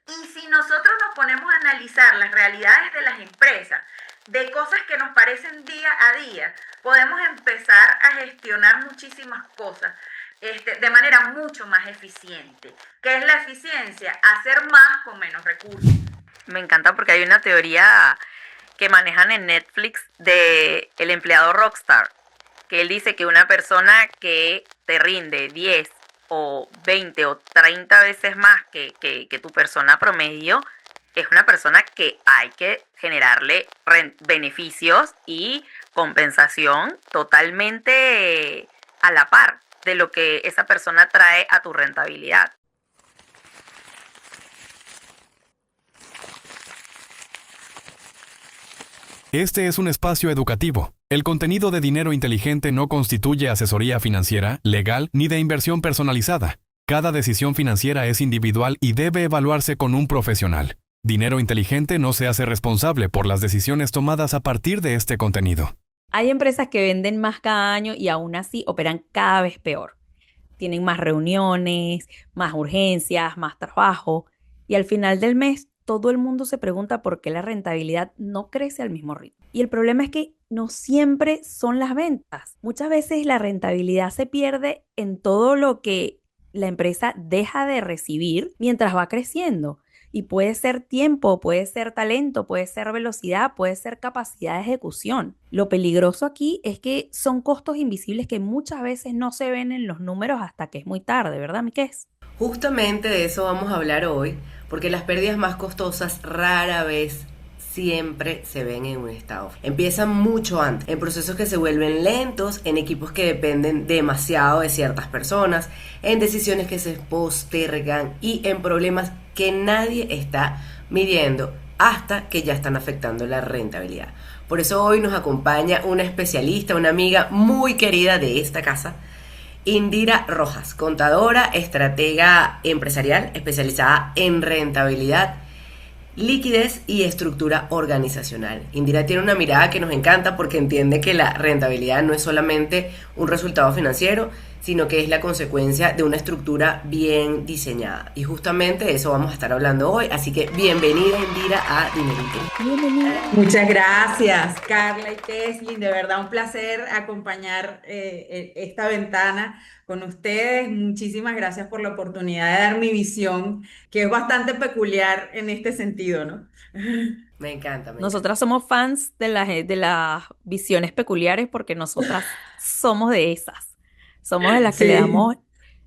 Y si nosotros nos ponemos a analizar las realidades de las empresas, de cosas que nos parecen día a día, podemos empezar a gestionar muchísimas cosas de manera mucho más eficiente. ¿Qué es la eficiencia? Hacer más con menos recursos. Me encanta porque hay una teoría que manejan en Netflix de el empleado rockstar, que él dice que una persona que te rinde 10 o 20 o 30 veces más que tu persona promedio es una persona que hay que generarle beneficios y compensación totalmente a la par de lo que esa persona trae a tu rentabilidad. Este es un espacio educativo. El contenido de Dinero Inteligente no constituye asesoría financiera, legal ni de inversión personalizada. Cada decisión financiera es individual y debe evaluarse con un profesional. Dinero Inteligente no se hace responsable por las decisiones tomadas a partir de este contenido. Hay empresas que venden más cada año y aún así operan cada vez peor. Tienen más reuniones, más urgencias, más trabajo y al final del mes todo el mundo se pregunta por qué la rentabilidad no crece al mismo ritmo. Y el problema es que no siempre son las ventas. Muchas veces la rentabilidad se pierde en todo lo que la empresa deja de recibir mientras va creciendo. Y puede ser tiempo, puede ser talento, puede ser velocidad, puede ser capacidad de ejecución. Lo peligroso aquí es que son costos invisibles que muchas veces no se ven en los números hasta que es muy tarde, ¿verdad, Miquel? Justamente de eso vamos a hablar hoy, porque las pérdidas más costosas rara vez siempre se ven en un estado. Empiezan mucho antes, en procesos que se vuelven lentos, en equipos que dependen demasiado de ciertas personas, en decisiones que se postergan y en problemas que nadie está midiendo hasta que ya están afectando la rentabilidad. Por eso hoy nos acompaña una especialista, una amiga muy querida de esta casa, Indira Rojas, contadora, estratega empresarial especializada en rentabilidad, liquidez y estructura organizacional. Indira tiene una mirada que nos encanta porque entiende que la rentabilidad no es solamente un resultado financiero, sino que es la consecuencia de una estructura bien diseñada. Y justamente de eso vamos a estar hablando hoy. Así que bienvenida, Indira, a Dinero Inteligente. Bienvenida. Muchas gracias, Carla y Teslin. De verdad, un placer acompañar esta ventana con ustedes. Muchísimas gracias por la oportunidad de dar mi visión, que es bastante peculiar en este sentido, ¿no? Me encanta, me encanta. Nosotras somos fans de las visiones peculiares porque nosotras somos de esas. Somos de las que le Sí. damos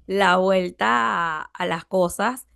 la vuelta a las cosas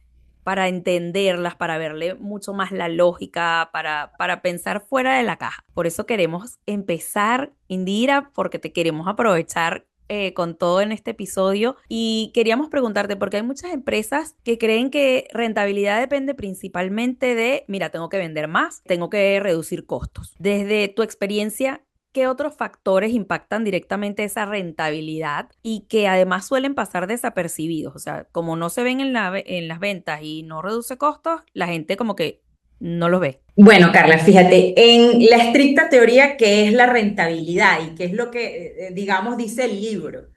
para entenderlas, para verle mucho más la lógica, para pensar fuera de la caja. Por eso queremos empezar, Indira, porque te queremos aprovechar con todo en este episodio y queríamos preguntarte, porque hay muchas empresas que creen que rentabilidad depende principalmente de, mira, tengo que vender más, tengo que reducir costos. Desde tu experiencia, ¿qué otros factores impactan directamente esa rentabilidad y que además suelen pasar desapercibidos? O sea, como no se ven en las ventas y no reduce costos, la gente como que no los ve. Bueno, Carla, fíjate, en la estricta teoría que es la rentabilidad y que es lo que, digamos, dice el libro,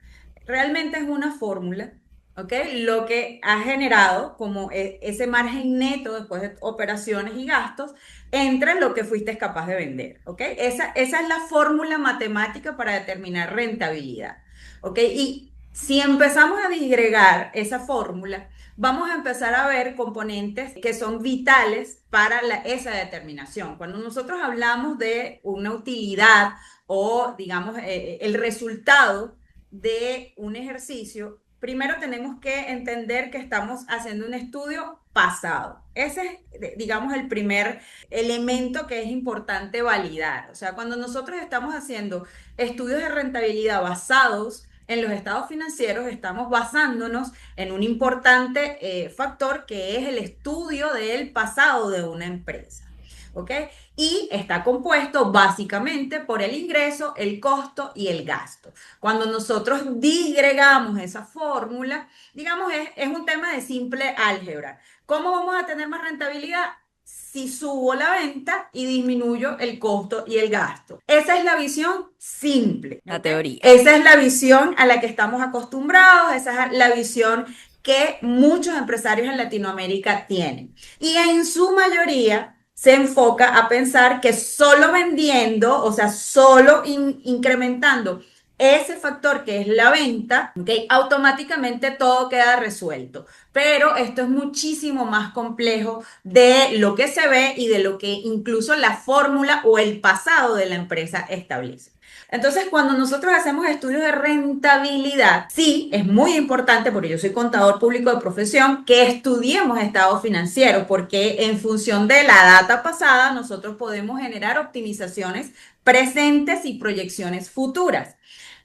realmente es una fórmula, ¿ok? Lo que ha generado como ese margen neto después de operaciones y gastos entre lo que fuiste capaz de vender, ¿ok? Esa es la fórmula matemática para determinar rentabilidad, ¿ok? Y si empezamos a disgregar esa fórmula, vamos a empezar a ver componentes que son vitales para esa determinación. Cuando nosotros hablamos de una utilidad o, digamos, el resultado de un ejercicio, primero tenemos que entender que estamos haciendo un estudio pasado. Ese es, digamos, el primer elemento que es importante validar. O sea, cuando nosotros estamos haciendo estudios de rentabilidad basados en los estados financieros, estamos basándonos en un importante factor que es el estudio del pasado de una empresa. ¿Ok? Y está compuesto básicamente por el ingreso, el costo y el gasto. Cuando nosotros disgregamos esa fórmula, digamos, es un tema de simple álgebra. ¿Cómo vamos a tener más rentabilidad? Si subo la venta y disminuyo el costo y el gasto. Esa es la visión simple, La ¿ok? teoría. Esa es la visión a la que estamos acostumbrados, esa es la visión que muchos empresarios en Latinoamérica tienen. Y en su mayoría se enfoca a pensar que solo vendiendo, o sea, solo incrementando ese factor que es la venta, ¿okay? Automáticamente todo queda resuelto. Pero esto es muchísimo más complejo de lo que se ve y de lo que incluso la fórmula o el pasado de la empresa establece. Entonces, cuando nosotros hacemos estudios de rentabilidad, sí, es muy importante, porque yo soy contador público de profesión, que estudiemos estado financiero, porque en función de la data pasada, nosotros podemos generar optimizaciones presentes y proyecciones futuras.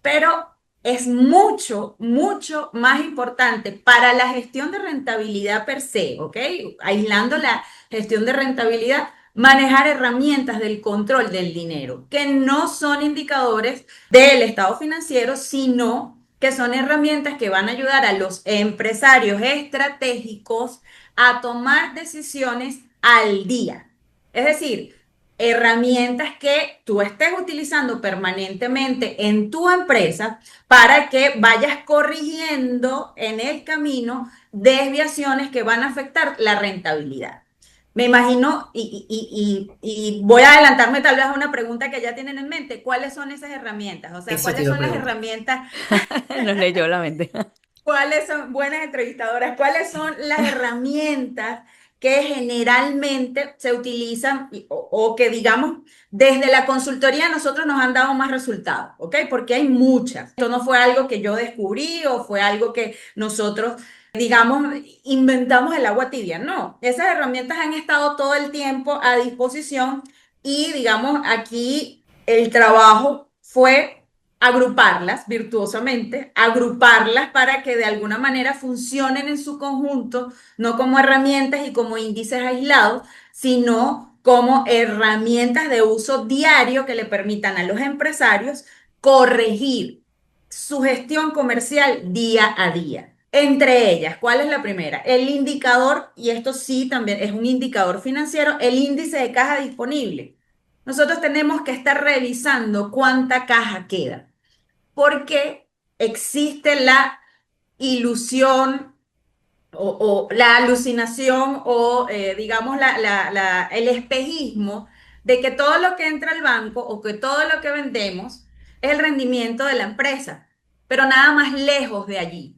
Pero es mucho, mucho más importante para la gestión de rentabilidad per se, ¿ok? Aislando la gestión de rentabilidad, manejar herramientas del control del dinero, que no son indicadores del estado financiero, sino que son herramientas que van a ayudar a los empresarios estratégicos a tomar decisiones al día. Es decir, herramientas que tú estés utilizando permanentemente en tu empresa para que vayas corrigiendo en el camino desviaciones que van a afectar la rentabilidad. Me imagino, y voy a adelantarme tal vez a una pregunta que ya tienen en mente, ¿cuáles son esas herramientas? O sea, Eso te ¿cuáles iba a son las preguntar. herramientas? Nos leyó la mente. ¿Cuáles son, buenas entrevistadoras, cuáles son las herramientas que generalmente se utilizan o que digamos desde la consultoría a nosotros nos han dado más resultados? ¿Ok? Porque hay muchas. Esto no fue algo que yo descubrí o fue algo que nosotros, digamos, inventamos el agua tibia. No, esas herramientas han estado todo el tiempo a disposición y digamos aquí el trabajo fue agruparlas virtuosamente, agruparlas para que de alguna manera funcionen en su conjunto, no como herramientas y como índices aislados, sino como herramientas de uso diario que le permitan a los empresarios corregir su gestión comercial día a día. Entre ellas, ¿cuál es la primera? El indicador, y esto sí también es un indicador financiero, el índice de caja disponible. Nosotros tenemos que estar revisando cuánta caja queda porque existe la ilusión o la alucinación o digamos el espejismo de que todo lo que entra al banco o que todo lo que vendemos es el rendimiento de la empresa, pero nada más lejos de allí.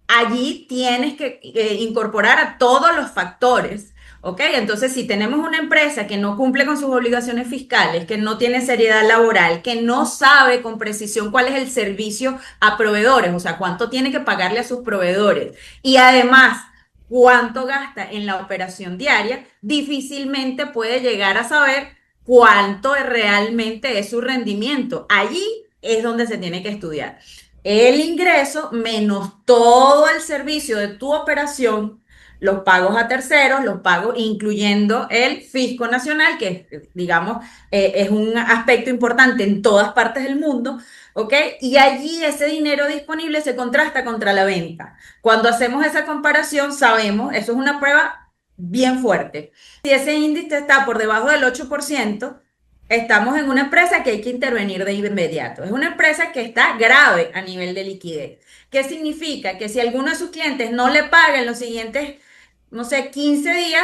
Allí tienes que incorporar a todos los factores. ¿Ok? Entonces, si tenemos una empresa que no cumple con sus obligaciones fiscales, que no tiene seriedad laboral, que no sabe con precisión cuál es el servicio a proveedores, o sea, cuánto tiene que pagarle a sus proveedores, y además cuánto gasta en la operación diaria, difícilmente puede llegar a saber cuánto realmente es su rendimiento. Allí es donde se tiene que estudiar. El ingreso menos todo el servicio de tu operación, los pagos a terceros, los pagos incluyendo el fisco nacional, que digamos es un aspecto importante en todas partes del mundo, ¿ok? Y allí ese dinero disponible se contrasta contra la venta. Cuando hacemos esa comparación, sabemos, eso es una prueba bien fuerte. Si ese índice está por debajo del 8%, estamos en una empresa que hay que intervenir de inmediato. Es una empresa que está grave a nivel de liquidez. ¿Qué significa? Que si alguno de sus clientes no le paga en los siguientes, no sé, 15 días,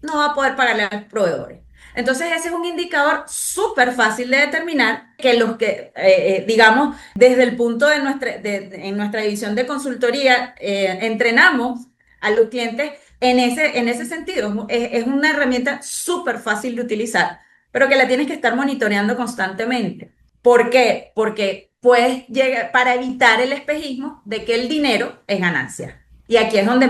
no va a poder pagarle a los proveedores. Entonces, ese es un indicador súper fácil de determinar que los que, digamos, desde el punto de en nuestra división de consultoría, entrenamos a los clientes en ese sentido. Es una herramienta súper fácil de utilizar, pero que la tienes que estar monitoreando constantemente. ¿Por qué? Porque puedes llegar para evitar el espejismo de que el dinero es ganancia. Y aquí es donde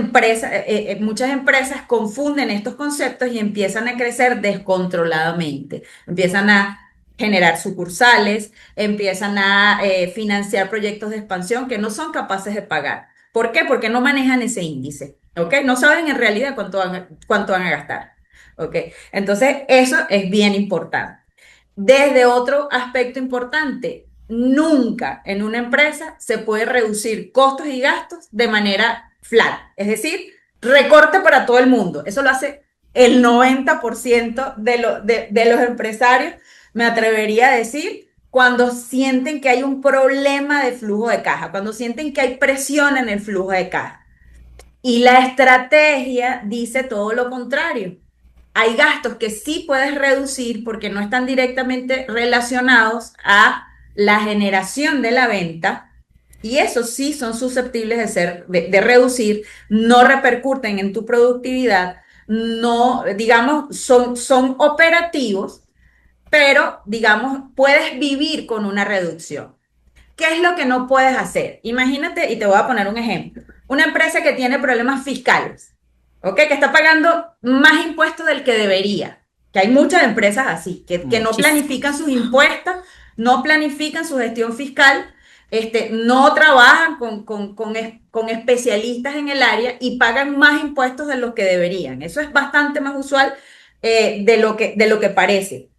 muchas empresas confunden estos conceptos y empiezan a crecer descontroladamente. Empiezan a generar sucursales, empiezan a financiar proyectos de expansión que no son capaces de pagar. ¿Por qué? Porque no manejan ese índice, ¿ok? No saben en realidad cuánto van a gastar, ¿ok? Entonces, eso es bien importante. Desde otro aspecto importante, nunca en una empresa se puede reducir costos y gastos de manera flat, es decir, recorte para todo el mundo. Eso lo hace el 90% de los empresarios, me atrevería a decir, cuando sienten que hay un problema de flujo de caja, cuando sienten que hay presión en el flujo de caja. Y la estrategia dice todo lo contrario. Hay gastos que sí puedes reducir porque no están directamente relacionados a la generación de la venta y esos sí son susceptibles de reducir, no repercuten en tu productividad, no, digamos, son operativos, pero, digamos, puedes vivir con una reducción. ¿Qué es lo que no puedes hacer? Imagínate, y te voy a poner un ejemplo, una empresa que tiene problemas fiscales, ¿ok? Que está pagando más impuestos del que debería, que hay muchas empresas así, que no Muchísimo. planifican sus impuestos, no planifican su gestión fiscal, no trabajan con especialistas en el área y pagan más impuestos de los que deberían. Eso es bastante más usual de lo que parece.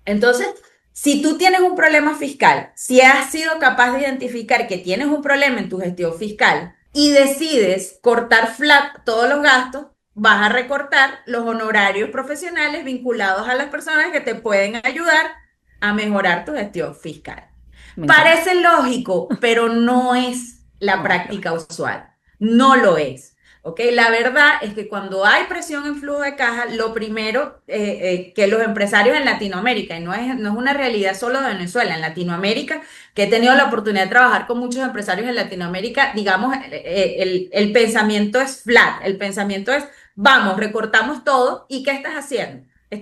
Entonces, si tú tienes un problema fiscal, si has sido capaz de identificar que tienes un problema en tu gestión fiscal y decides cortar flat todos los gastos, vas a recortar los honorarios profesionales vinculados a las personas que te pueden ayudar a mejorar tu gestión fiscal. Me encanta. Parece lógico, pero no es la No, qué va. práctica usual. No lo es. ¿Ok? La verdad es que cuando hay presión en flujo de caja, lo primero que los empresarios en Latinoamérica, y no es una realidad solo de Venezuela, en Latinoamérica, que he tenido la oportunidad de trabajar con muchos empresarios en Latinoamérica, digamos, el pensamiento es flat, el pensamiento es, vamos, recortamos todo, ¿y qué estás haciendo? Le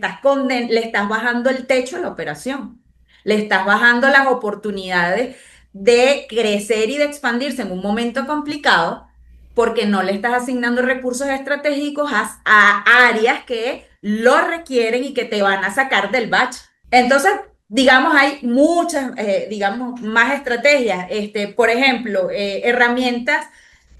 estás bajando el techo a la operación, le estás bajando las oportunidades de crecer y de expandirse en un momento complicado porque no le estás asignando recursos estratégicos a áreas que lo requieren y que te van a sacar del bache. Entonces, digamos, hay muchas, digamos, más estrategias. Por ejemplo, herramientas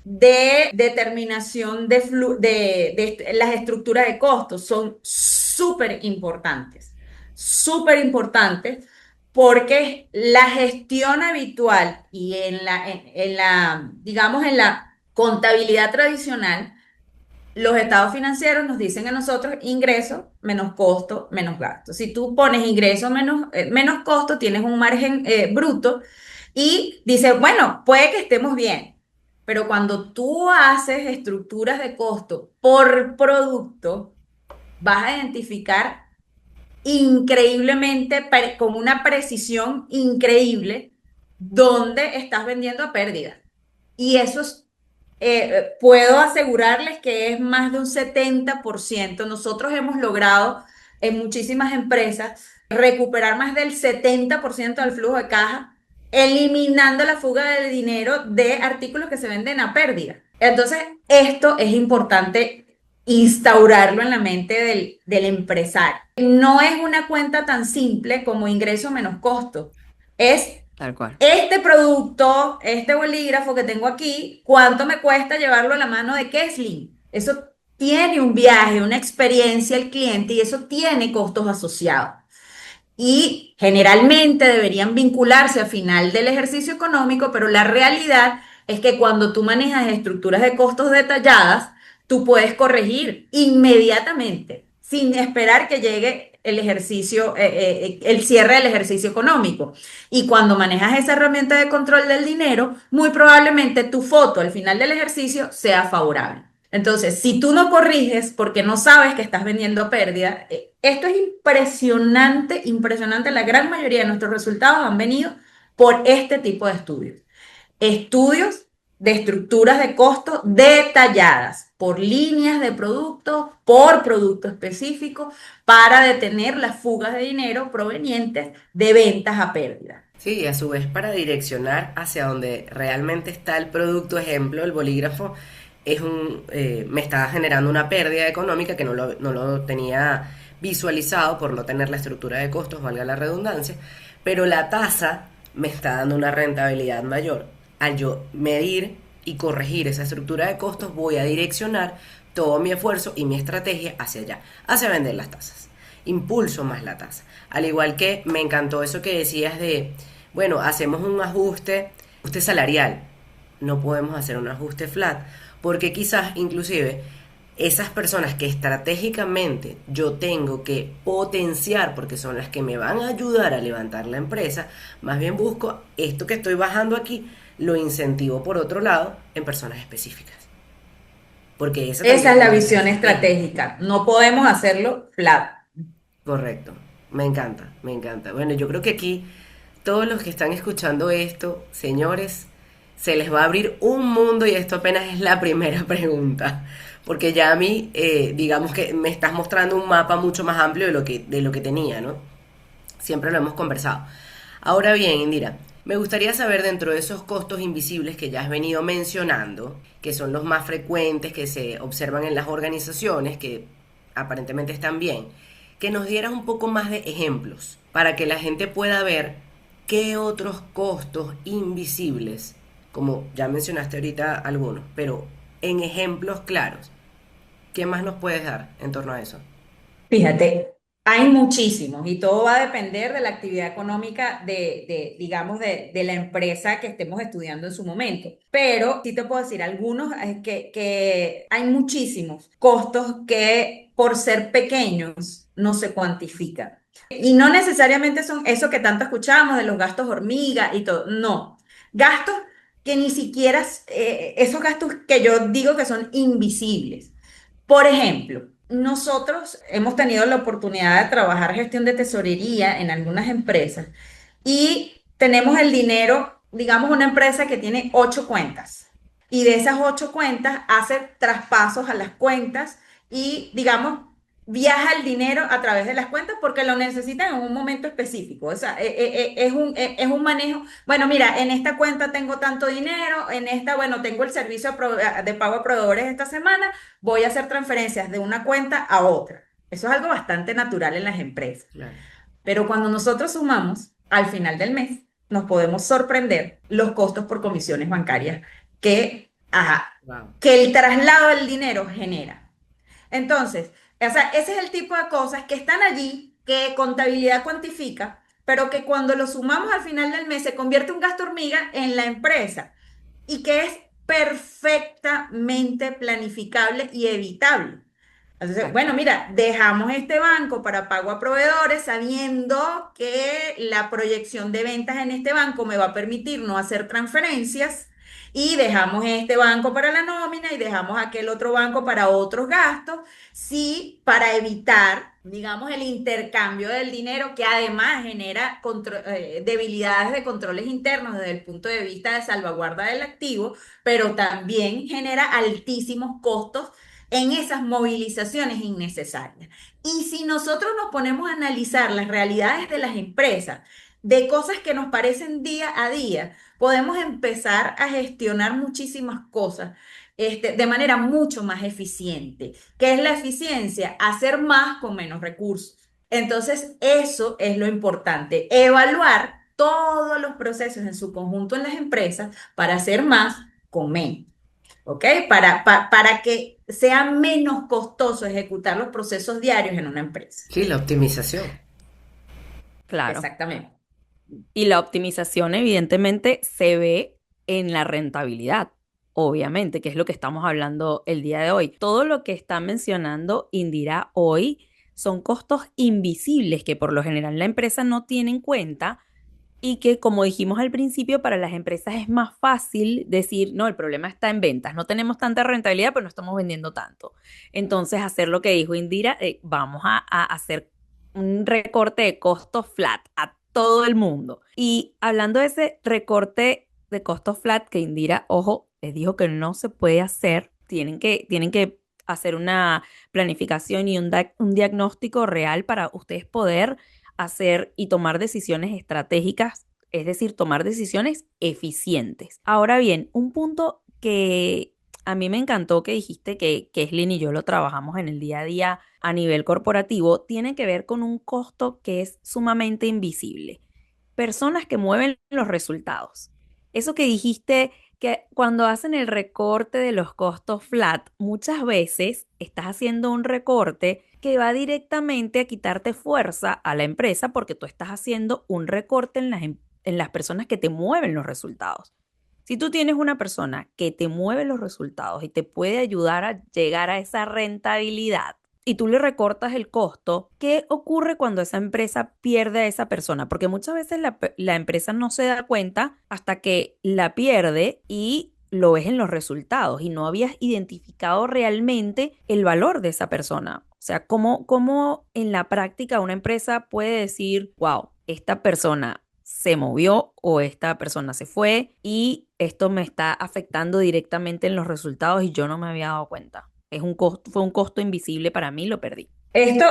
de determinación de las estructuras de costos son súper importantes, porque la gestión habitual y digamos, en la contabilidad tradicional, los estados financieros nos dicen a nosotros ingreso menos costo menos gasto. Si tú pones ingreso menos costo, tienes un margen bruto y dices, bueno, puede que estemos bien, pero cuando tú haces estructuras de costo por producto, vas a identificar increíblemente, con una precisión increíble, dónde estás vendiendo a pérdida. Y eso puedo asegurarles que es más de un 70%. Nosotros hemos logrado en muchísimas empresas recuperar más del 70% del flujo de caja, eliminando la fuga de dinero de artículos que se venden a pérdida. Entonces, esto es importante instaurarlo en la mente del empresario. No es una cuenta tan simple como ingreso menos costo. Es Tal cual. este producto, este bolígrafo que tengo aquí, ¿cuánto me cuesta llevarlo a la mano de Kesling? Eso tiene un viaje, una experiencia al cliente y eso tiene costos asociados. Y generalmente deberían vincularse a final del ejercicio económico, pero la realidad es que cuando tú manejas estructuras de costos detalladas, tú puedes corregir inmediatamente, sin esperar que llegue el cierre del ejercicio económico. Y cuando manejas esa herramienta de control del dinero, muy probablemente tu foto al final del ejercicio sea favorable. Entonces, si tú no corriges porque no sabes que estás vendiendo a pérdida, esto es impresionante, impresionante. La gran mayoría de nuestros resultados han venido por este tipo de estudios. Estudios de estructuras de costo detalladas por líneas de producto, por producto específico, para detener las fugas de dinero provenientes de ventas a pérdida. Sí, y a su vez para direccionar hacia donde realmente está el producto. Ejemplo, el bolígrafo me estaba generando una pérdida económica que no lo tenía visualizado por no tener la estructura de costos, valga la redundancia, pero la tasa me está dando una rentabilidad mayor. Al yo medir y corregir esa estructura de costos, voy a direccionar todo mi esfuerzo y mi estrategia hacia allá, hacia vender las tasas. Impulso más la tasa. Al igual que me encantó eso que decías de, bueno, hacemos un ajuste salarial. No podemos hacer un ajuste flat, porque quizás inclusive esas personas que estratégicamente yo tengo que potenciar porque son las que me van a ayudar a levantar la empresa, más bien busco esto que estoy bajando aquí, lo incentivo por otro lado en personas específicas. porque esa Esa también es es la una visión estrategia. estratégica. No podemos hacerlo flat. Correcto, me encanta, me encanta. Bueno, yo creo que aquí todos los que están escuchando esto, señores, se les va a abrir un mundo y esto apenas es la primera pregunta, porque ya a mí, digamos que me estás mostrando un mapa mucho más amplio de lo que tenía, ¿no? Siempre lo hemos conversado. Ahora bien, Indira, me gustaría saber dentro de esos costos invisibles que ya has venido mencionando, que son los más frecuentes que se observan en las organizaciones, que aparentemente están bien, que nos dieras un poco más de ejemplos para que la gente pueda ver qué otros costos invisibles, como ya mencionaste ahorita algunos, pero en ejemplos claros, ¿qué más nos puedes dar en torno a eso? Fíjate, hay muchísimos y todo va a depender de la actividad económica digamos, de la empresa que estemos estudiando en su momento. Pero sí te puedo decir algunos que hay muchísimos costos que por ser pequeños no se cuantifican. Y no necesariamente son eso que tanto escuchamos de los gastos hormiga y todo. No, gastos que ni siquiera, esos gastos que yo digo que son invisibles. Por ejemplo, nosotros hemos tenido la oportunidad de trabajar gestión de tesorería en algunas empresas y tenemos el dinero, digamos, una empresa que tiene 8 cuentas y de esas 8 cuentas hace traspasos a las cuentas y, digamos, viaja el dinero a través de las cuentas porque lo necesitan en un momento específico. O sea, es un manejo. Bueno, mira, en esta cuenta tengo tanto dinero, en esta, bueno, tengo el servicio de pago a proveedores esta semana, voy a hacer transferencias de una cuenta a otra. Eso es algo bastante natural en las empresas. Claro. Pero cuando nosotros sumamos al final del mes, nos podemos sorprender los costos por comisiones bancarias ajá, Wow. que el traslado del dinero genera. Entonces, o sea, ese es el tipo de cosas que están allí, que contabilidad cuantifica, pero que cuando lo sumamos al final del mes se convierte un gasto hormiga en la empresa y que es perfectamente planificable y evitable. Entonces, bueno, Exacto. mira, dejamos este banco para pago a proveedores sabiendo que la proyección de ventas en este banco me va a permitir no hacer transferencias y dejamos este banco para la nómina y dejamos aquel otro banco para otros gastos, sí, para evitar, digamos, el intercambio del dinero que además genera debilidades de controles internos desde el punto de vista de salvaguarda del activo, pero también genera altísimos costos en esas movilizaciones innecesarias. Y si nosotros nos ponemos a analizar las realidades de las empresas, de cosas que nos parecen día a día, podemos empezar a gestionar muchísimas cosas de manera mucho más eficiente. ¿Qué es la eficiencia? Hacer más con menos recursos. Entonces, eso es lo importante, evaluar todos los procesos en su conjunto en las empresas para hacer más con menos. ¿Ok? Para que sea menos costoso ejecutar los procesos diarios en una empresa. Sí, la optimización. Claro. Exactamente. Y la optimización evidentemente se ve en la rentabilidad, obviamente, que es lo que estamos hablando el día de hoy. Todo lo que está mencionando Indira hoy son costos invisibles que por lo general la empresa no tiene en cuenta y que, como dijimos al principio, para las empresas es más fácil decir, no, el problema está en ventas, no tenemos tanta rentabilidad, pero no estamos vendiendo tanto. Entonces, hacer lo que dijo Indira, vamos a hacer un recorte de costos flat a todo el mundo. Y hablando de ese recorte de costos flat que Indira, ojo, les dijo que no se puede hacer, tienen que hacer una planificación y un diagnóstico real para ustedes poder hacer y tomar decisiones estratégicas, es decir, tomar decisiones eficientes. Ahora bien, un punto que a mí me encantó que dijiste que Keslin y yo lo trabajamos en el día a día a nivel corporativo, tiene que ver con un costo que es sumamente invisible. Personas que mueven los resultados. Eso que dijiste que cuando hacen el recorte de los costos flat, muchas veces estás haciendo un recorte que va directamente a quitarte fuerza a la empresa porque tú estás haciendo un recorte en las personas que te mueven los resultados. Si tú tienes una persona que te mueve los resultados y te puede ayudar a llegar a esa rentabilidad y tú le recortas el costo, ¿qué ocurre cuando esa empresa pierde a esa persona? Porque muchas veces la empresa no se da cuenta hasta que la pierde y lo ves en los resultados y no habías identificado realmente el valor de esa persona. O sea, cómo en la práctica una empresa puede decir, wow, esta persona se movió o esta persona se fue y esto me está afectando directamente en los resultados y yo no me había dado cuenta. Es un costo, fue un costo invisible para mí, lo perdí. Esto,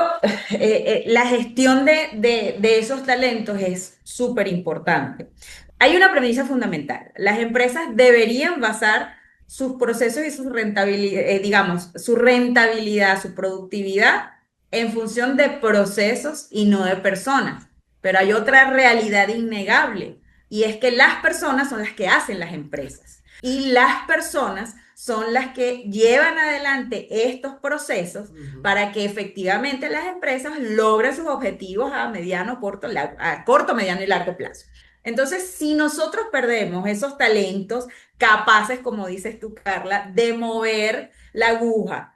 la gestión de esos talentos es súper importante. Hay una premisa fundamental. Las empresas deberían basar sus procesos y su rentabilidad, digamos, su rentabilidad, su productividad en función de procesos y no de personas. Pero hay otra realidad innegable y es que las personas son las que hacen las empresas y las personas son las que llevan adelante estos procesos para que efectivamente las empresas logren sus objetivos a mediano, a corto, mediano y largo plazo. Entonces, si nosotros perdemos esos talentos capaces, como dices tú, Carla, de mover la aguja,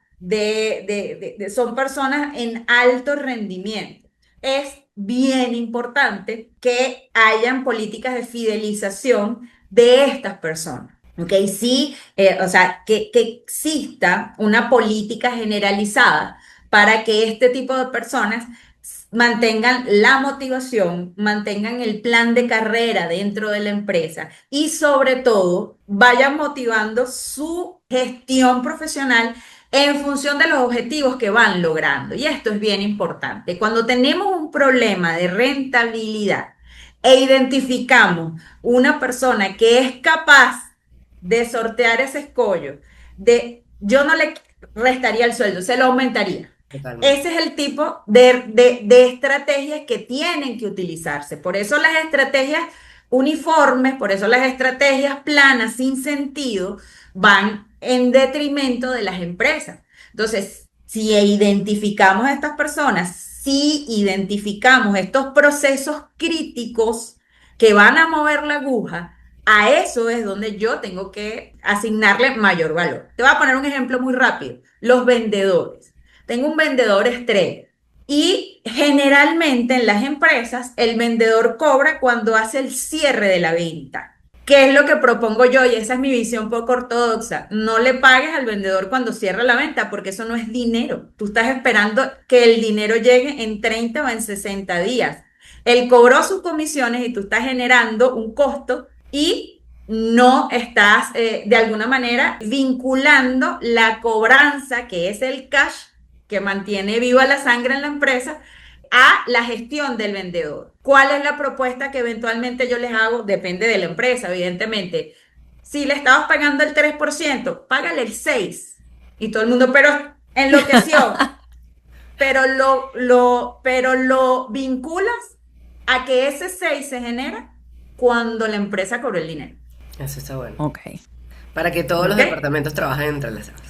son personas en alto rendimiento, es bien importante que hayan políticas de fidelización de estas personas. ¿Ok? Sí, o sea, que exista una política generalizada para que este tipo de personas mantengan la motivación, mantengan el plan de carrera dentro de la empresa y sobre todo vayan motivando su gestión profesional en función de los objetivos que van logrando. Y esto es bien importante. Cuando tenemos un problema de rentabilidad e identificamos una persona que es capaz de sortear ese escollo, yo no le restaría el sueldo, se lo aumentaría. Totalmente. Ese es el tipo de estrategias que tienen que utilizarse. Por eso las estrategias uniformes, por eso las estrategias planas sin sentido van en detrimento de las empresas. Entonces, si identificamos a estas personas, si identificamos estos procesos críticos que van a mover la aguja, a eso es donde yo tengo que asignarle mayor valor. Te voy a poner un ejemplo muy rápido. Los vendedores. Tengo un vendedor estrella y generalmente en las empresas el vendedor cobra cuando hace el cierre de la venta. ¿Qué es lo que propongo yo? Y esa es mi visión poco ortodoxa. No le pagues al vendedor cuando cierra la venta porque eso no es dinero. Tú estás esperando que el dinero llegue en 30 o en 60 días. Él cobró sus comisiones y tú estás generando un costo y no estás de alguna manera vinculando la cobranza, que es el cash, que mantiene viva la sangre en la empresa, a la gestión del vendedor. ¿Cuál es la propuesta que eventualmente yo les hago? Depende de la empresa, evidentemente. Si le estabas pagando el 3%, págale el 6%. Y todo el mundo, pero enloqueció. Pero lo vinculas a que ese 6 se genera cuando la empresa cobró el dinero. Eso está bueno. Ok. Para que todos los ¿Ok? departamentos trabajen entrelazados.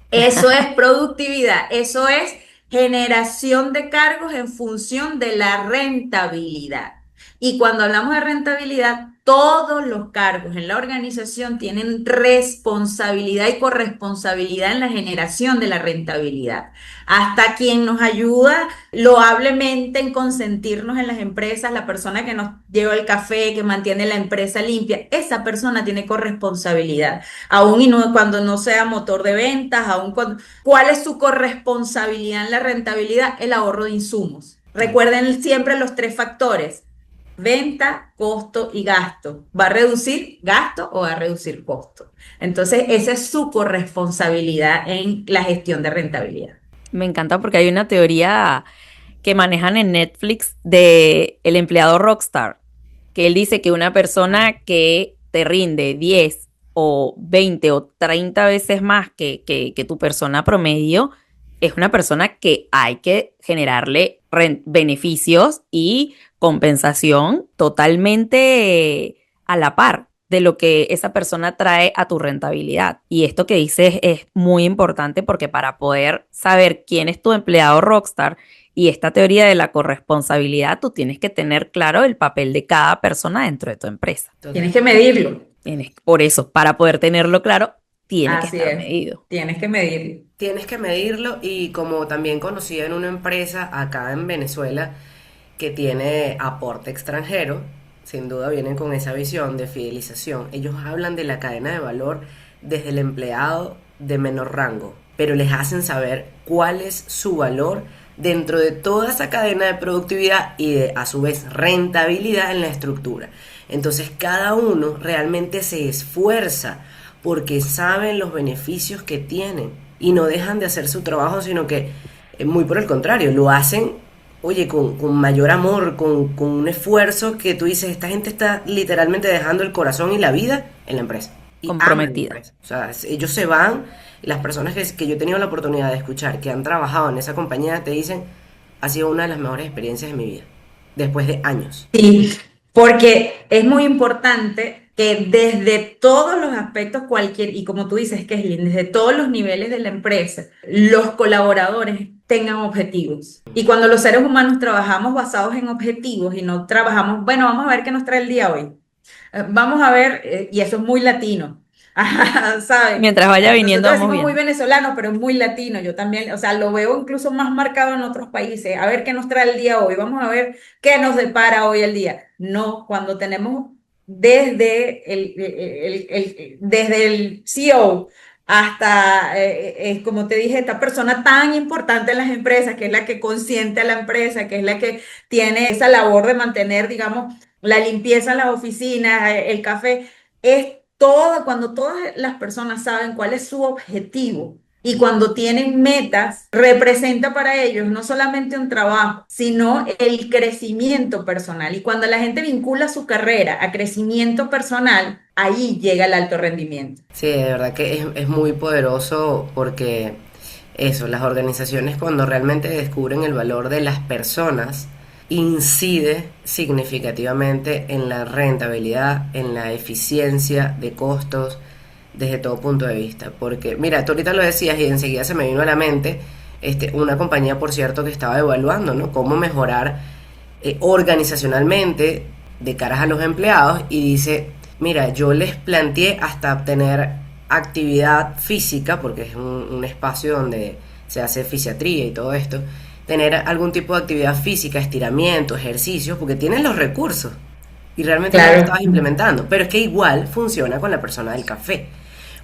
Eso es productividad, eso es generación de cargos en función de la rentabilidad. Y cuando hablamos de rentabilidad, todos los cargos en la organización tienen responsabilidad y corresponsabilidad en la generación de la rentabilidad. Hasta quien nos ayuda loablemente en consentirnos en las empresas, la persona que nos lleva el café, que mantiene la empresa limpia, esa persona tiene corresponsabilidad aún y no, cuando no sea motor de ventas, aún cuando, ¿cuál es su corresponsabilidad en la rentabilidad? El ahorro de insumos. Recuerden siempre los tres factores: venta, costo y gasto. ¿Va a reducir gasto o va a reducir costo? Entonces, esa es su corresponsabilidad en la gestión de rentabilidad. Me encanta porque hay una teoría que manejan en Netflix de el empleado rockstar, que él dice que una persona que te rinde 10 o 20 o 30 veces más que tu persona promedio, es una persona que hay que generarle beneficios y compensación totalmente a la par de lo que esa persona trae a tu rentabilidad. Y esto que dices es muy importante porque para poder saber quién es tu empleado rockstar y esta teoría de la corresponsabilidad, tú tienes que tener claro el papel de cada persona dentro de tu empresa. Tienes que medirlo. Por eso, para poder tenerlo claro, tiene que Así estar es. medido. Tienes que medirlo. Tienes que medirlo y como también conocí en una empresa acá en Venezuela que tiene aporte extranjero, sin duda vienen con esa visión de fidelización. Ellos hablan de la cadena de valor desde el empleado de menor rango, pero les hacen saber cuál es su valor dentro de toda esa cadena de productividad y de, a su vez, rentabilidad en la estructura. Entonces cada uno realmente se esfuerza porque saben los beneficios que tienen y no dejan de hacer su trabajo, sino que muy por el contrario, lo hacen, oye, con mayor amor, con un esfuerzo que tú dices, esta gente está literalmente dejando el corazón y la vida en la empresa. Y aman la Comprometida. empresa. O sea, ellos se van, las personas que yo he tenido la oportunidad de escuchar, que han trabajado en esa compañía, te dicen, ha sido una de las mejores experiencias de mi vida, después de años. Sí, porque es muy importante que desde todos los aspectos, cualquier, y como tú dices, Keslin, desde todos los niveles de la empresa, los colaboradores tengan objetivos. Y cuando los seres humanos trabajamos basados en objetivos y no trabajamos, bueno, vamos a ver qué nos trae el día hoy. Vamos a ver, y eso es muy latino, ¿sabes? Mientras vaya viniendo, Nosotros vamos decimos muy viendo. venezolano, pero es muy latino. Yo también, o sea, lo veo incluso más marcado en otros países. A ver qué nos trae el día hoy. Vamos a ver qué nos depara hoy el día. No, cuando tenemos desde el CEO hasta, como te dije, esta persona tan importante en las empresas, que es la que consiente a la empresa, que es la que tiene esa labor de mantener, digamos, la limpieza en las oficinas, el café, es todo, cuando todas las personas saben cuál es su objetivo y cuando tienen metas, representa para ellos no solamente un trabajo, sino el crecimiento personal. Y cuando la gente vincula su carrera a crecimiento personal, ahí llega el alto rendimiento. Sí, de verdad que es muy poderoso porque eso, las organizaciones cuando realmente descubren el valor de las personas, incide significativamente en la rentabilidad, en la eficiencia de costos, desde todo punto de vista. Porque, mira, tú ahorita lo decías y enseguida se me vino a la mente una compañía, por cierto, que estaba evaluando, ¿no? Cómo mejorar organizacionalmente de caras a los empleados y dice, mira, yo les planteé hasta tener actividad física, porque es un espacio donde se hace fisiatría y todo esto, tener algún tipo de actividad física, estiramiento, ejercicio, porque tienen los recursos y realmente no lo Claro. estabas implementando, pero es que igual funciona con la persona del café.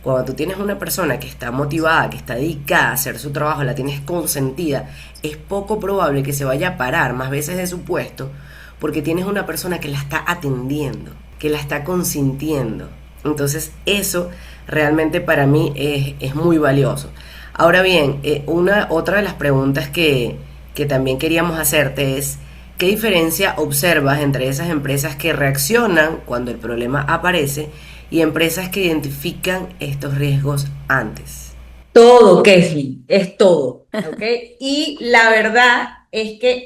Cuando tú tienes una persona que está motivada, que está dedicada a hacer su trabajo, la tienes consentida, es poco probable que se vaya a parar más veces de su puesto porque tienes una persona que la está atendiendo, que la está consintiendo. Entonces eso realmente para mí es muy valioso. Ahora bien, otra de las preguntas que también queríamos hacerte es, ¿qué diferencia observas entre esas empresas que reaccionan cuando el problema aparece y empresas que identifican estos riesgos antes? Todo, Kesli, es todo, ¿ok? Y la verdad es que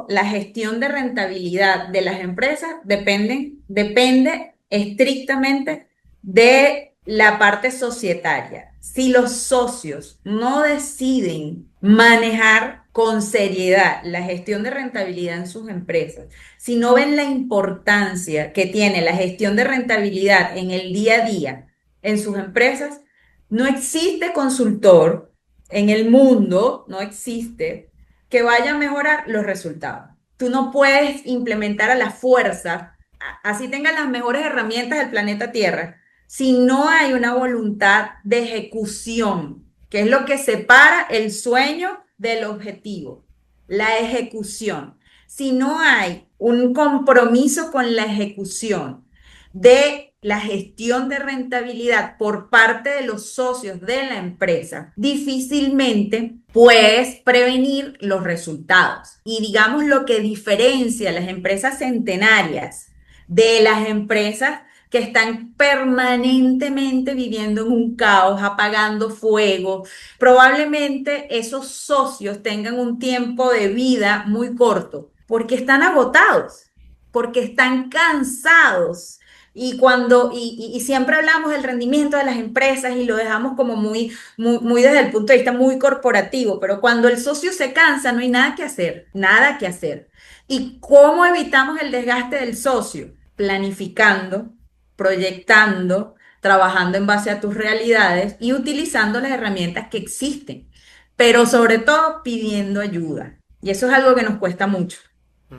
la gestión de rentabilidad de las empresas depende estrictamente de la parte societaria. Si los socios no deciden manejar con seriedad la gestión de rentabilidad en sus empresas, si no ven la importancia que tiene la gestión de rentabilidad en el día a día en sus empresas, no existe consultor en el mundo, no existe, que vaya a mejorar los resultados. Tú no puedes implementar a la fuerza, así tengan las mejores herramientas del planeta Tierra, si no hay una voluntad de ejecución, que es lo que separa el sueño del objetivo, la ejecución. Si no hay un compromiso con la ejecución de la gestión de rentabilidad por parte de los socios de la empresa, difícilmente puedes prevenir los resultados. Y digamos lo que diferencia a las empresas centenarias de las empresas que están permanentemente viviendo en un caos, apagando fuego. Probablemente esos socios tengan un tiempo de vida muy corto porque están agotados, porque están cansados. Y siempre hablamos del rendimiento de las empresas y lo dejamos como muy desde el punto de vista muy corporativo, pero cuando el socio se cansa no hay nada que hacer, nada que hacer. ¿Y cómo evitamos el desgaste del socio? Planificando, proyectando, trabajando en base a tus realidades y utilizando las herramientas que existen, pero sobre todo pidiendo ayuda. Y eso es algo que nos cuesta mucho.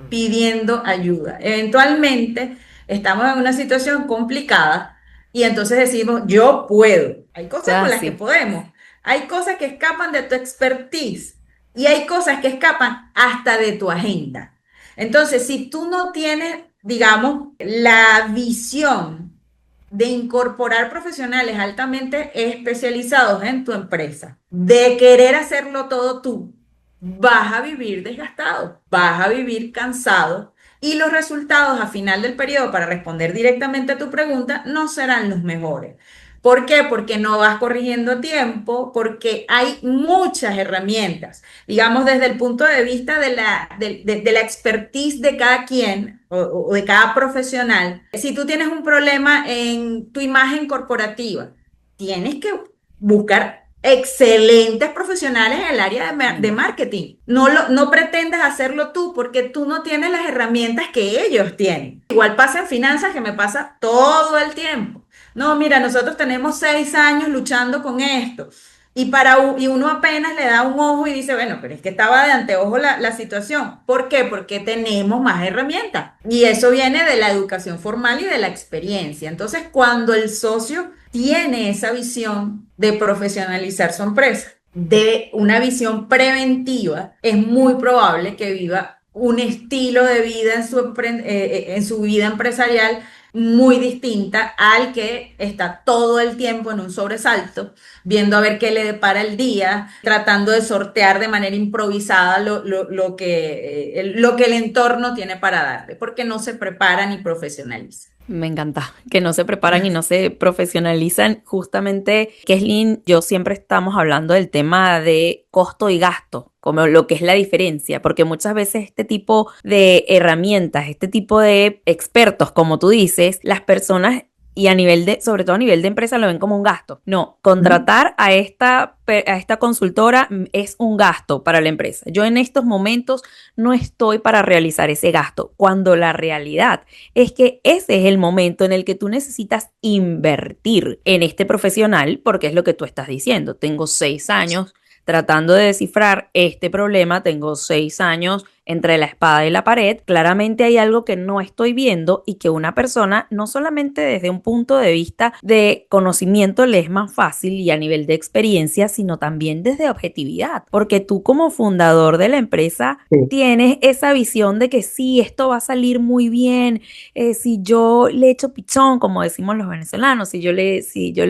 pidiendo ayuda. Eventualmente estamos en una situación complicada y entonces decimos, yo puedo. Hay Eso es cosas con las que así. podemos, hay cosas que escapan de tu expertise y hay cosas que escapan hasta de tu agenda. Entonces, si tú no tienes, digamos, la visión de incorporar profesionales altamente especializados en tu empresa, de querer hacerlo todo tú, vas a vivir desgastado, vas a vivir cansado y los resultados a final del periodo, para responder directamente a tu pregunta, no serán los mejores. ¿Por qué? Porque no vas corrigiendo a tiempo, porque hay muchas herramientas, digamos, desde el punto de vista de la expertise de cada quien o de cada profesional. Si tú tienes un problema en tu imagen corporativa, tienes que buscar excelentes profesionales en el área de Mm. marketing. No pretendas hacerlo tú porque tú no tienes las herramientas que ellos tienen. Igual pasa en finanzas, que me pasa todo el tiempo. No, mira, nosotros tenemos 6 años luchando con esto. Y uno apenas le da un ojo y dice, bueno, pero es que estaba de anteojo la situación. ¿Por qué? Porque tenemos más herramientas. Y eso viene de la educación formal y de la experiencia. Entonces, cuando el socio tiene esa visión de profesionalizar su empresa, de una visión preventiva, es muy probable que viva un estilo de vida en su vida empresarial muy distinta al que está todo el tiempo en un sobresalto, viendo a ver qué le depara el día, tratando de sortear de manera improvisada lo que el entorno tiene para darle, porque no se prepara ni profesionaliza. Me encanta que no se preparan y no se profesionalizan. Justamente, Keslin, yo siempre estamos hablando del tema de costo y gasto, como lo que es la diferencia, porque muchas veces este tipo de herramientas, este tipo de expertos, como tú dices, las personas y a nivel de, sobre todo a nivel de empresa, lo ven como un gasto. No, contratar a esta consultora es un gasto para la empresa. Yo en estos momentos no estoy para realizar ese gasto, cuando la realidad es que ese es el momento en el que tú necesitas invertir en este profesional, porque es lo que tú estás diciendo. Tengo 6 años tratando de descifrar este problema, tengo 6 años entre la espada y la pared. Claramente hay algo que no estoy viendo y que una persona, no solamente desde un punto de vista de conocimiento le es más fácil y a nivel de experiencia, sino también desde objetividad, porque tú como fundador de la empresa tienes esa visión de que sí, esto va a salir muy bien, si yo le echo pichón, como decimos los venezolanos, si yo le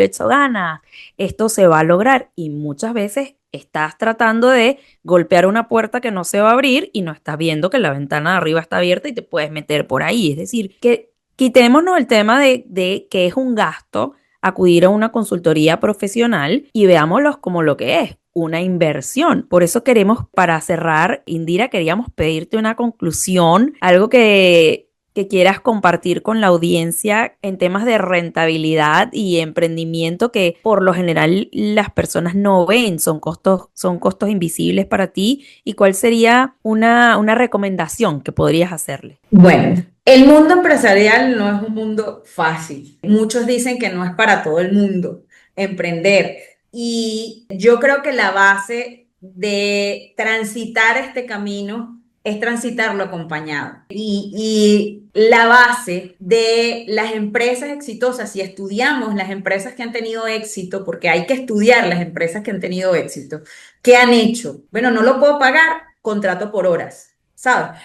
echo ganas, esto se va a lograr. Y muchas veces estás tratando de golpear una puerta que no se va a abrir y no estás viendo que la ventana de arriba está abierta y te puedes meter por ahí. Es decir, que quitémonos el tema de que es un gasto acudir a una consultoría profesional y veámoslos como lo que es, una inversión. Por eso queremos, para cerrar, Indira, queríamos pedirte una conclusión, algo que quieras compartir con la audiencia en temas de rentabilidad y emprendimiento que por lo general las personas no ven, son costos invisibles para ti, y cuál sería una recomendación que podrías hacerle. Bueno, el mundo empresarial no es un mundo fácil. Muchos dicen que no es para todo el mundo emprender. Y yo creo que la base de transitar este camino es transitarlo acompañado. Y la base de las empresas exitosas, si estudiamos las empresas que han tenido éxito, porque hay que estudiar las empresas que han tenido éxito, ¿qué han hecho? Bueno, no lo puedo pagar, contrato por horas, ¿sabes?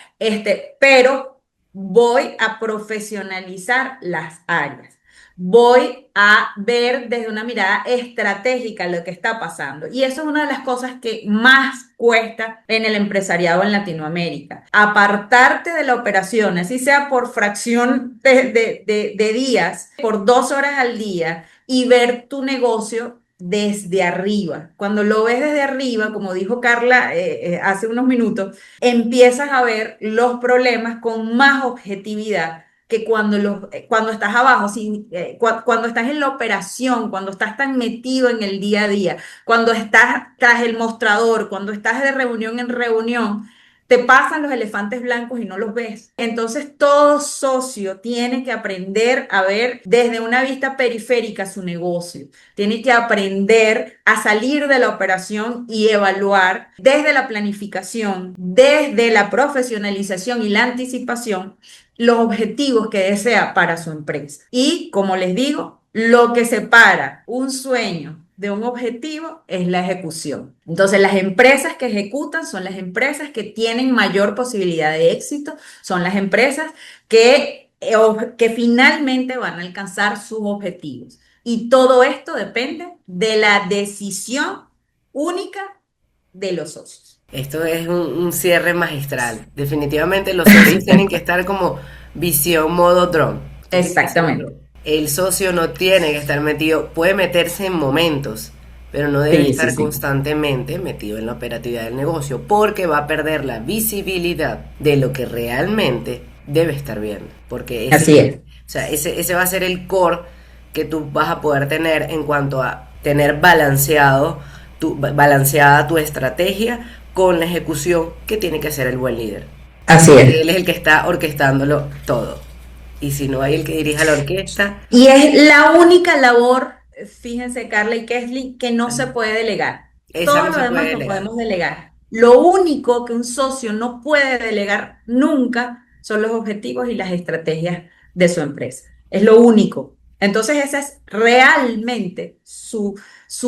Pero voy a profesionalizar las áreas. Voy a ver desde una mirada estratégica lo que está pasando. Y eso es una de las cosas que más cuesta en el empresariado en Latinoamérica. Apartarte de la operación, así sea por fracción de días, por 2 horas al día, y ver tu negocio desde arriba. Cuando lo ves desde arriba, como dijo Carla hace unos minutos, empiezas a ver los problemas con más objetividad que cuando estás abajo, cuando estás en la operación, cuando estás tan metido en el día a día, cuando estás tras el mostrador, cuando estás de reunión en reunión, te pasan los elefantes blancos y no los ves. Entonces todo socio tiene que aprender a ver desde una vista periférica su negocio. Tiene que aprender a salir de la operación y evaluar desde la planificación, desde la profesionalización y la anticipación los objetivos que desea para su empresa. Y como les digo, lo que separa un sueño de un objetivo es la ejecución. Entonces, las empresas que ejecutan son las empresas que tienen mayor posibilidad de éxito, son las empresas que finalmente van a alcanzar sus objetivos. Y todo esto depende de la decisión única de los socios. Esto es un cierre magistral. Definitivamente los socios tienen que estar como visión modo dron. Exactamente. El socio no tiene que estar metido, puede meterse en momentos, pero no debe estar constantemente metido en la operatividad del negocio, porque va a perder la visibilidad de lo que realmente debe estar viendo. Porque Así es. O sea, ese va a ser el core que tú vas a poder tener en cuanto a tener balanceada tu estrategia con la ejecución que tiene que hacer el buen líder. Así es. Él es el que está orquestándolo todo. Y si no hay el que dirija la orquesta. Y es la única labor, fíjense, Carla y Kesley, que no se puede delegar. Todo lo demás lo podemos delegar. Lo único que un socio no puede delegar nunca son los objetivos y las estrategias de su empresa. Es lo único. Entonces ese es realmente su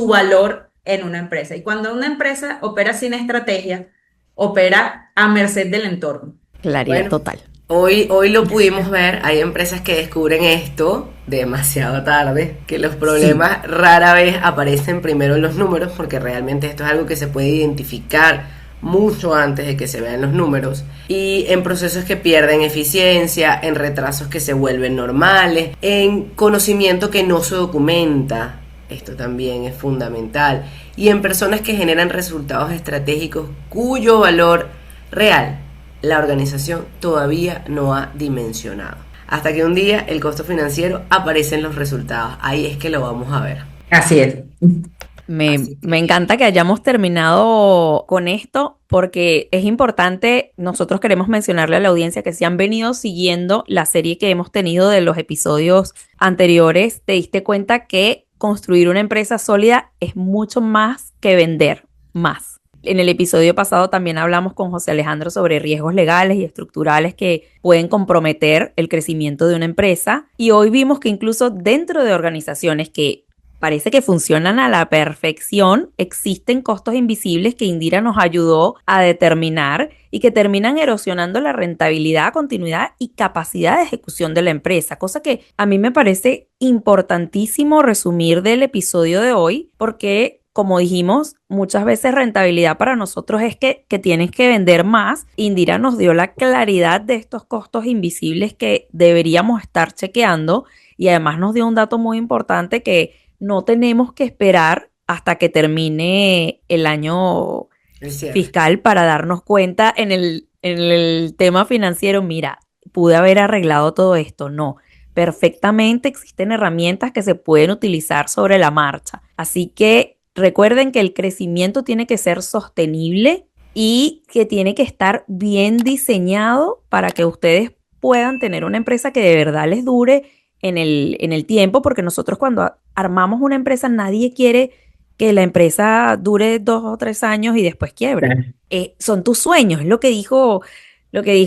valor en una empresa. Y cuando una empresa opera sin estrategia, opera a merced del entorno. Claridad total. Hoy lo pudimos ver, hay empresas que descubren esto demasiado tarde, que los problemas rara vez aparecen primero en los números, porque realmente esto es algo que se puede identificar mucho antes de que se vean los números, y en procesos que pierden eficiencia, en retrasos que se vuelven normales, en conocimiento que no se documenta, esto también es fundamental, y en personas que generan resultados estratégicos cuyo valor real la organización todavía no ha dimensionado. Hasta que un día el costo financiero aparece en los resultados. Ahí es que lo vamos a ver. Así es. Me encanta que hayamos terminado con esto porque es importante, nosotros queremos mencionarle a la audiencia que si han venido siguiendo la serie que hemos tenido de los episodios anteriores, te diste cuenta que construir una empresa sólida es mucho más que vender más. En el episodio pasado también hablamos con José Alejandro sobre riesgos legales y estructurales que pueden comprometer el crecimiento de una empresa. Y hoy vimos que incluso dentro de organizaciones que parece que funcionan a la perfección, existen costos invisibles que Indira nos ayudó a determinar y que terminan erosionando la rentabilidad, continuidad y capacidad de ejecución de la empresa, cosa que a mí me parece importantísimo resumir del episodio de hoy, porque como dijimos, muchas veces rentabilidad para nosotros es que tienes que vender más. Indira nos dio la claridad de estos costos invisibles que deberíamos estar chequeando y además nos dio un dato muy importante que no tenemos que esperar hasta que termine el año fiscal para darnos cuenta en el tema financiero, mira, pude haber arreglado todo esto. No, perfectamente existen herramientas que se pueden utilizar sobre la marcha. Así que recuerden que el crecimiento tiene que ser sostenible y que tiene que estar bien diseñado para que ustedes puedan tener una empresa que de verdad les dure en el tiempo, porque nosotros cuando armamos una empresa nadie quiere que la empresa dure 2 o 3 años y después quiebre. Son tus sueños, es lo que dijo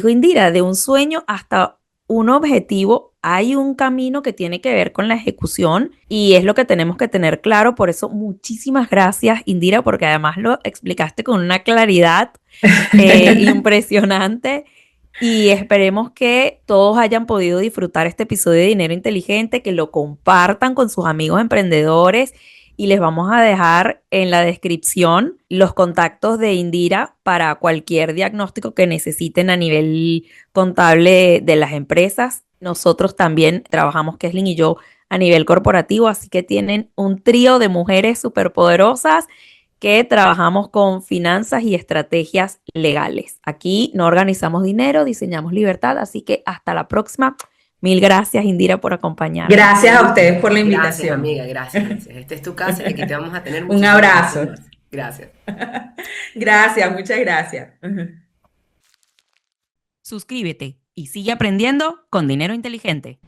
Indira, de un sueño hasta un objetivo hay un camino que tiene que ver con la ejecución y es lo que tenemos que tener claro. Por eso muchísimas gracias, Indira, porque además lo explicaste con una claridad impresionante y esperemos que todos hayan podido disfrutar este episodio de Dinero Inteligente, que lo compartan con sus amigos emprendedores y les vamos a dejar en la descripción los contactos de Indira para cualquier diagnóstico que necesiten a nivel contable de las empresas. Nosotros también trabajamos, Keslin y yo, a nivel corporativo, así que tienen un trío de mujeres superpoderosas que trabajamos con finanzas y estrategias legales. Aquí no organizamos dinero, diseñamos libertad, así que hasta la próxima. Mil gracias, Indira, por acompañarnos. Gracias a ustedes por la invitación. Gracias, amiga, gracias. Esta es tu casa y aquí te vamos a tener un abrazo. Gracias. Gracias, muchas gracias. Suscríbete y sigue aprendiendo con Dinero Inteligente.